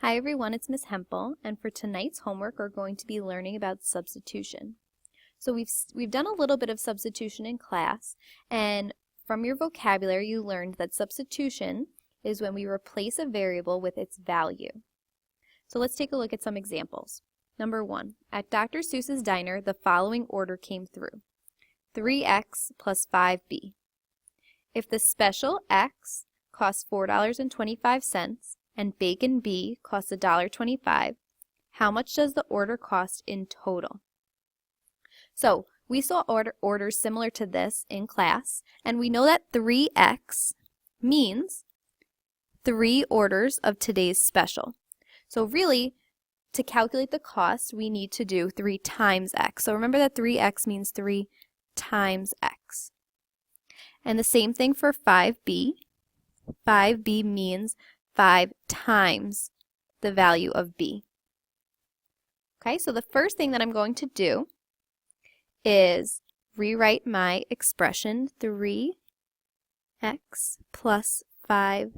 Hi everyone, it's Miss Hempel, and for tonight's homework we're going to be learning about substitution. So we've done a little bit of substitution in class, and from your vocabulary you learned that substitution is when we replace a variable with its value. So let's take a look at some examples. Number 1, at Dr. Seuss's diner the following order came through: 3x plus 5b. If the special x costs $4.25 and bacon B costs $1.25, how much does the order cost in total? So we saw orders similar to this in class, and we know that 3x means 3 orders of today's special. So really, to calculate the cost, we need to do 3 times x. So remember that 3x means 3 times x. And the same thing for 5b. 5b means 5 times the value of b. Okay, so the first thing that I'm going to do is rewrite my expression 3x plus 5b.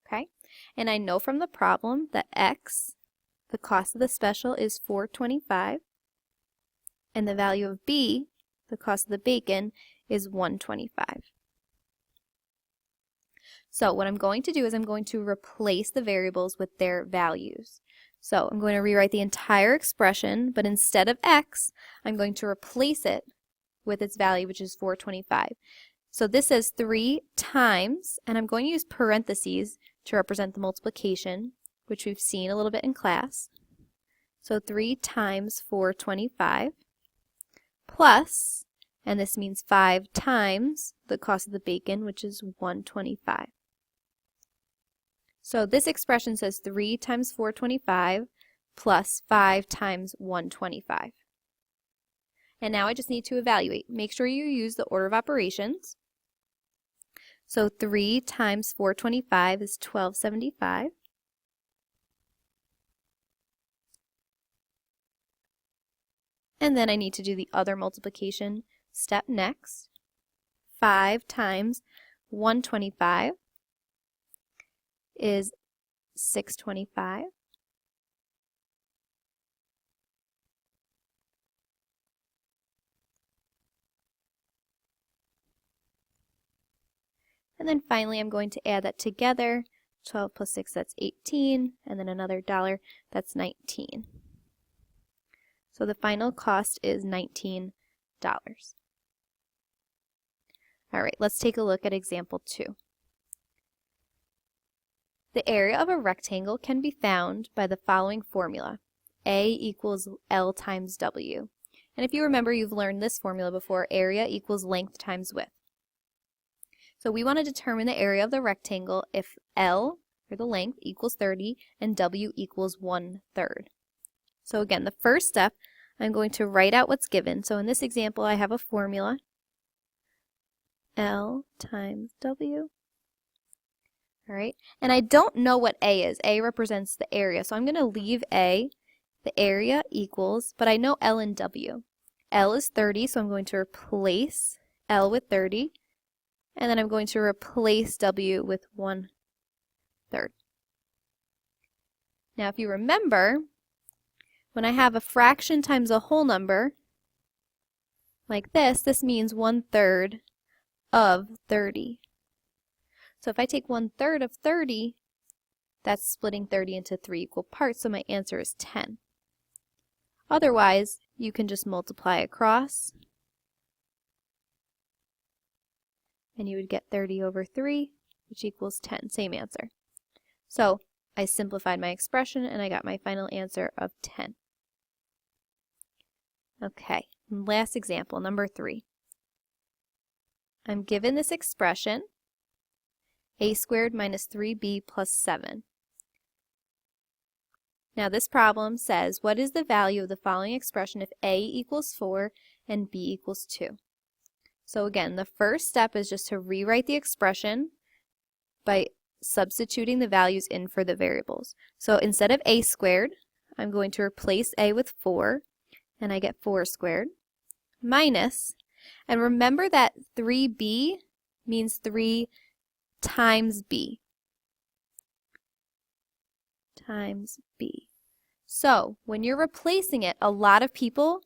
Okay, and I know from the problem that x, the cost of the special, is $4.25, and the value of b, the cost of the bacon, is $1.25. So what I'm going to do is I'm going to replace the variables with their values. So I'm going to rewrite the entire expression, but instead of x, I'm going to replace it with its value, which is $4.25. So this says 3 times, and I'm going to use parentheses to represent the multiplication, which we've seen a little bit in class. So 3 times $4.25 plus, and this means 5 times the cost of the bacon, which is $1.25. So this expression says 3 times $4.25 plus 5 times $1.25. And now I just need to evaluate. Make sure you use the order of operations. So 3 times $4.25 is $12.75. And then I need to do the other multiplication step next. 5 times $1.25 is $6.25. And then finally I'm going to add that together. 12 plus 6, that's 18, and then another $1, that's 19. So the final cost is $19. All right, let's take a look at example 2. The area of a rectangle can be found by the following formula: A equals L times W. And if you remember, you've learned this formula before: area equals length times width. So we want to determine the area of the rectangle if L, or the length, equals 30 and W equals 1/3. So again, the first step, I'm going to write out what's given. So in this example, I have a formula: L times W. All right, and I don't know what A is. A represents the area, so I'm going to leave A. The area equals, but I know L and W. L is 30, so I'm going to replace L with 30, and then I'm going to replace W with 1/3. Now, if you remember, when I have a fraction times a whole number, like this means 1/3 of 30. So if I take 1/3 of 30, that's splitting 30 into 3 equal parts, so my answer is 10. Otherwise, you can just multiply across, and you would get 30 over 3, which equals 10. Same answer. So I simplified my expression, and I got my final answer of 10. Okay, and last example, number 3. I'm given this expression: a squared minus 3b plus 7. Now this problem says, what is the value of the following expression if a equals 4 and b equals 2? So again, the first step is just to rewrite the expression by substituting the values in for the variables. So instead of a squared, I'm going to replace a with 4, and I get 4 squared, minus, and remember that 3b means 3 times b. times B. So when you're replacing it, a lot of people